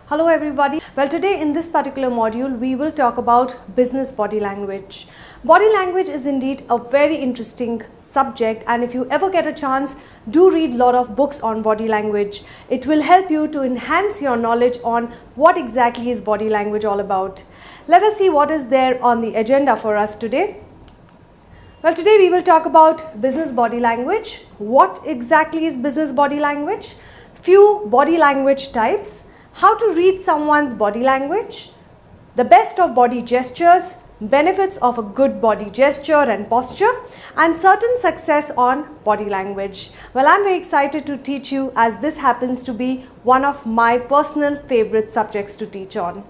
Hello everybody. Well, today in this particular module we will talk about business body language. Body language is indeed a very interesting subject, and if you ever get a chance, do read a lot of books on body language. It will help you to enhance your knowledge on what exactly is body language all about. Let us see what is there on the agenda for us today. Well, today we will talk about business body language. What exactly is business body language? Few body language types. How to read someone's body language, the best of body gestures, benefits of a good body gesture and posture, and certain success on body language. Well, I'm very excited to teach you, as this happens to be one of my personal favorite subjects to teach on.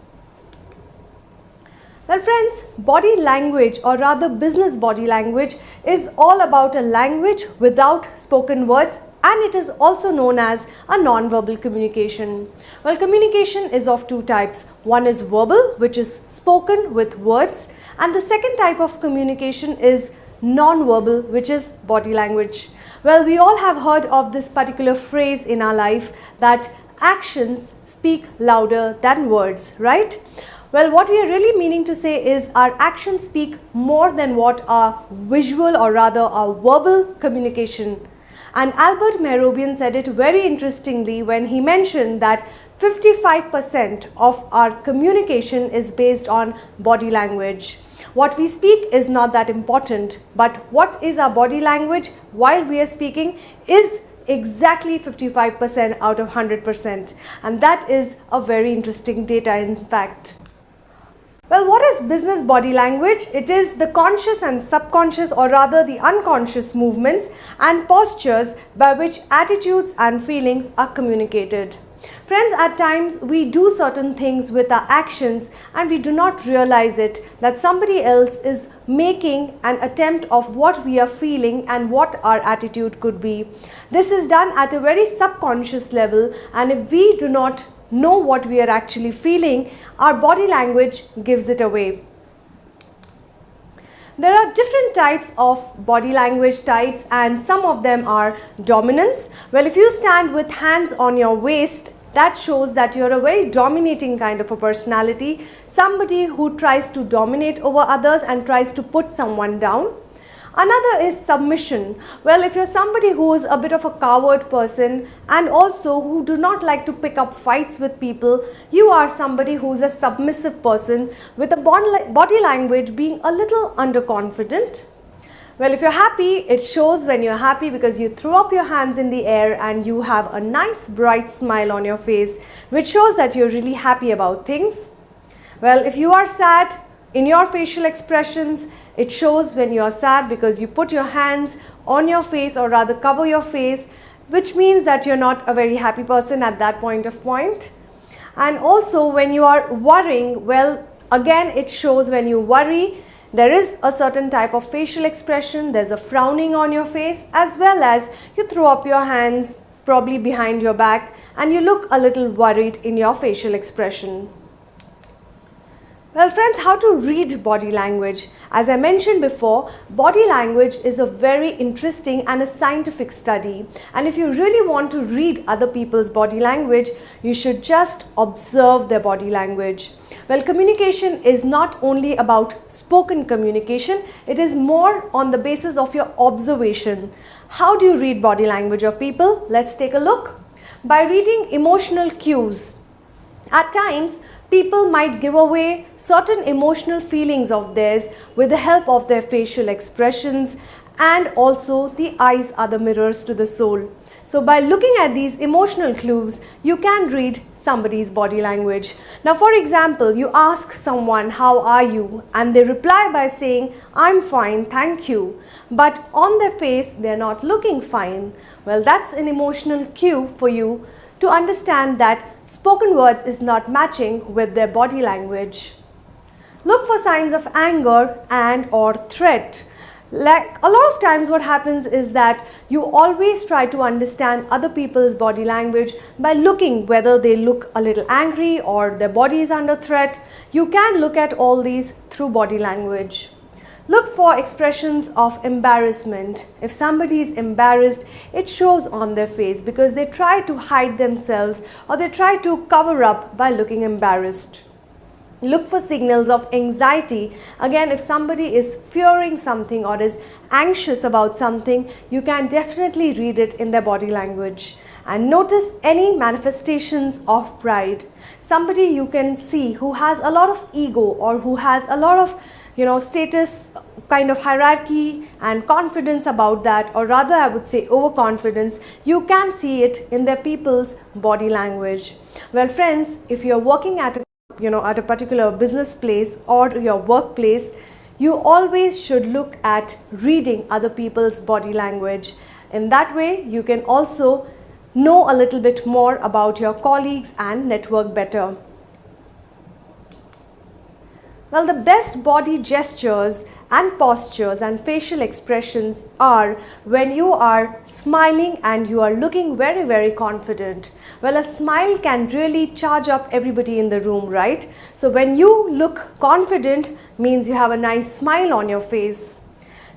Well friends, body language, or rather business body language, is all about a language without spoken words, and it is also known as a non-verbal communication. Well, communication is of two types. One is verbal, which is spoken with words, and the second type of communication is non-verbal, which is body language. Well, we all have heard of this particular phrase in our life that actions speak louder than words, right? Well, what we are really meaning to say is our actions speak more than what our visual, or rather our verbal communication. And Albert Merobian said it very interestingly when he mentioned that 55% of our communication is based on body language. What we speak is not that important, but what is our body language while we are speaking is exactly 55% out of 100%, and that is a very interesting data in fact. Well, what is business body language? It is the conscious and subconscious, or rather the unconscious movements and postures by which attitudes and feelings are communicated. Friends, at times we do certain things with our actions and we do not realize it, that somebody else is making an attempt of what we are feeling and what our attitude could be. This is done at a very subconscious level, and if we do not know what we are actually feeling, our body language gives it away. There are different types of body language types, and some of them are dominance. Well, if you stand with hands on your waist, that shows that you're a very dominating kind of a personality, somebody who tries to dominate over others and tries to put someone down. Another is submission. Well, if you're somebody who is a bit of a coward person and also who do not like to pick up fights with people, you are somebody who's a submissive person with a body language being a little underconfident. Well, if you're happy, it shows when you're happy because you throw up your hands in the air and you have a nice bright smile on your face, which shows that you're really happy about things. Well, if you are sad, in your facial expressions, it shows when you are sad because you put your hands on your face, or rather cover your face, which means that you're not a very happy person at that point. And also when you are worrying, well, again it shows when you worry, there is a certain type of facial expression, there's a frowning on your face, as well as you throw up your hands probably behind your back and you look a little worried in your facial expression. Well friends, how to read body language? As I mentioned before, body language is a very interesting and a scientific study, and if you really want to read other people's body language, you should just observe their body language. Well, communication is not only about spoken communication, it is more on the basis of your observation. How do you read body language of people? Let's take a look. By reading emotional cues. At times, people might give away certain emotional feelings of theirs with the help of their facial expressions, and also the eyes are the mirrors to the soul. So by looking at these emotional clues, you can read somebody's body language. Now, for example, you ask someone, "How are you?" and they reply by saying, "I'm fine, thank you." But on their face, they're not looking fine. Well, that's an emotional cue for you to understand that spoken words is not matching with their body language. Look for signs of anger and or threat. Like a lot of times what happens is that you always try to understand other people's body language by looking whether they look a little angry or their body is under threat. You can look at all these through body language. Look for expressions of embarrassment. If somebody is embarrassed, it shows on their face because they try to hide themselves or they try to cover up by looking embarrassed. Look for signals of anxiety. Again, if somebody is fearing something or is anxious about something, you can definitely read it in their body language. And notice any manifestations of pride. Somebody you can see who has a lot of ego or who has a lot of status kind of hierarchy and confidence about that, or rather I would say overconfidence, you can see it in their people's body language. Well friends, if you're working at a particular business place or your workplace, you always should look at reading other people's body language. In that way, you can also know a little bit more about your colleagues and network better. Well, the best body gestures and postures and facial expressions are when you are smiling and you are looking very, very confident. Well, a smile can really charge up everybody in the room, right? So when you look confident means you have a nice smile on your face.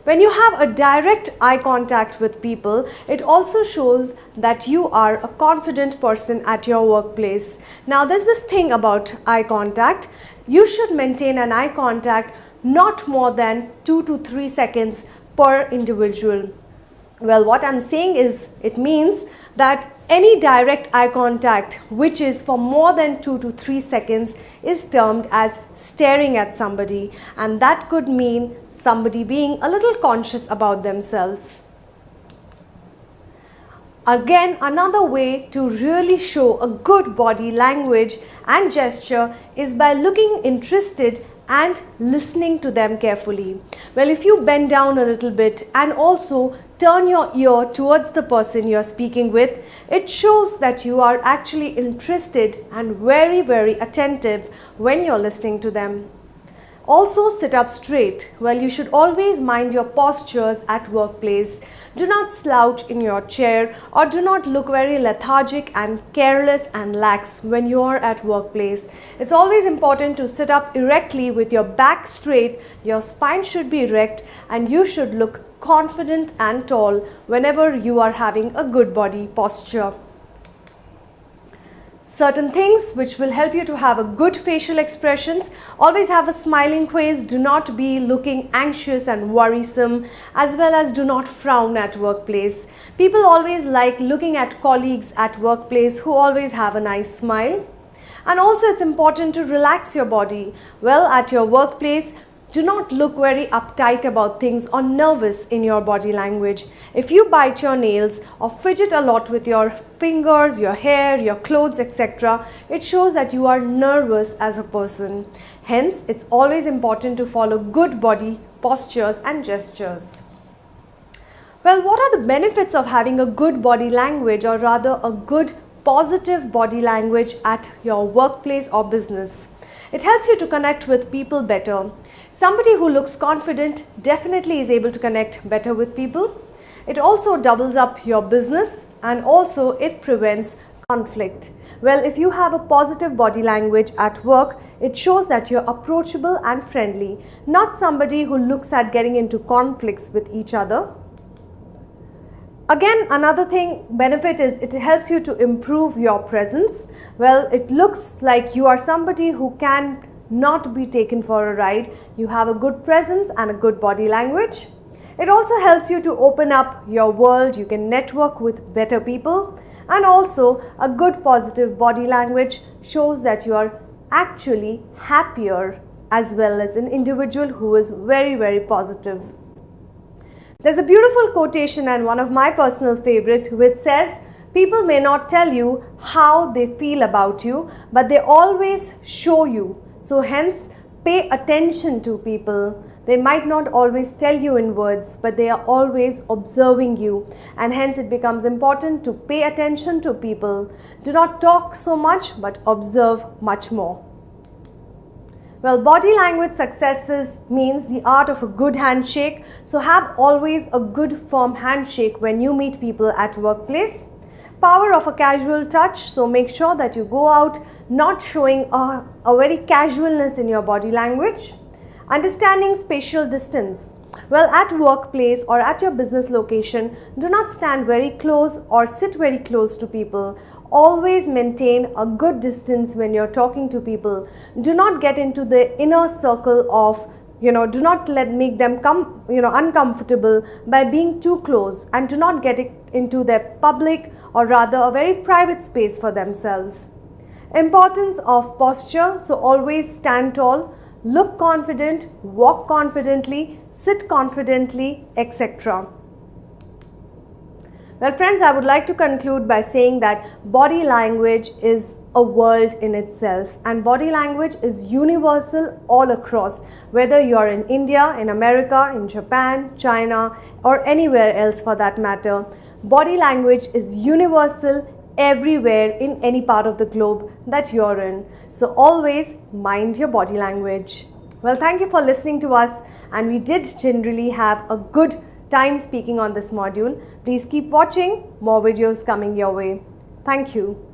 When you have a direct eye contact with people, it also shows that you are a confident person at your workplace. Now, there's this thing about eye contact. You should maintain an eye contact not more than 2 to 3 seconds per individual. Well, what I'm saying is, it means that any direct eye contact which is for more than 2 to 3 seconds is termed as staring at somebody, and that could mean somebody being a little conscious about themselves. Again, another way to really show a good body language and gesture is by looking interested and listening to them carefully. Well, if you bend down a little bit and also turn your ear towards the person you're speaking with, it shows that you are actually interested and very, very attentive when you're listening to them. Also, sit up straight. Well, you should always mind your postures at workplace. Do not slouch in your chair or do not look very lethargic and careless and lax when you are at workplace. It's always important to sit up erectly with your back straight, your spine should be erect, and you should look confident and tall whenever you are having a good body posture. Certain things which will help you to have a good facial expressions: always have a smiling face, do not be looking anxious and worrisome, as well as do not frown at workplace. People always like looking at colleagues at workplace who always have a nice smile. And also it's important to relax your body. Well, at your workplace, do not look very uptight about things or nervous in your body language. If you bite your nails or fidget a lot with your fingers, your hair, your clothes, etc., it shows that you are nervous as a person. Hence, it's always important to follow good body postures and gestures. Well, what are the benefits of having a good body language, or rather a good positive body language at your workplace or business? It helps you to connect with people better. Somebody who looks confident definitely is able to connect better with people. It also doubles up your business, and also it prevents conflict. Well, if you have a positive body language at work, it shows that you're approachable and friendly, not somebody who looks at getting into conflicts with each other. Again, another benefit is it helps you to improve your presence. Well, it looks like you are somebody who can not be taken for a ride. You have a good presence and a good body language. It also helps you to open up your world. You can network with better people, and also a good positive body language shows that you are actually happier as well as an individual who is very, very positive. There's a beautiful quotation and one of my personal favorite which says, "People may not tell you how they feel about you, but they always show you." So hence, pay attention to people. They might not always tell you in words, but they are always observing you, and hence it becomes important to pay attention to people. Do not talk so much, but observe much more. Well, body language successes means the art of a good handshake. So have always a good firm handshake when you meet people at workplace. Power of a casual touch. So make sure that you go out not showing a very casualness in your body language. Understanding spatial distance. Well, at workplace or at your business location, do not stand very close or sit very close to people. Always maintain a good distance when you're talking to people. Do not get into the inner circle of, do not make them come, uncomfortable by being too close, and do not get it into their public or rather a very private space for themselves. Importance of posture. So always stand tall, look confident, walk confidently, sit confidently, etc. Well friends, I would like to conclude by saying that body language is a world in itself, and body language is universal all across, whether you are in India, in America, in Japan, China, or anywhere else for that matter. Body language is universal everywhere in any part of the globe that you're in. So always mind your body language. Well, thank you for listening to us, and we did generally have a good time speaking on this module. Please keep watching, more videos coming your way. Thank you.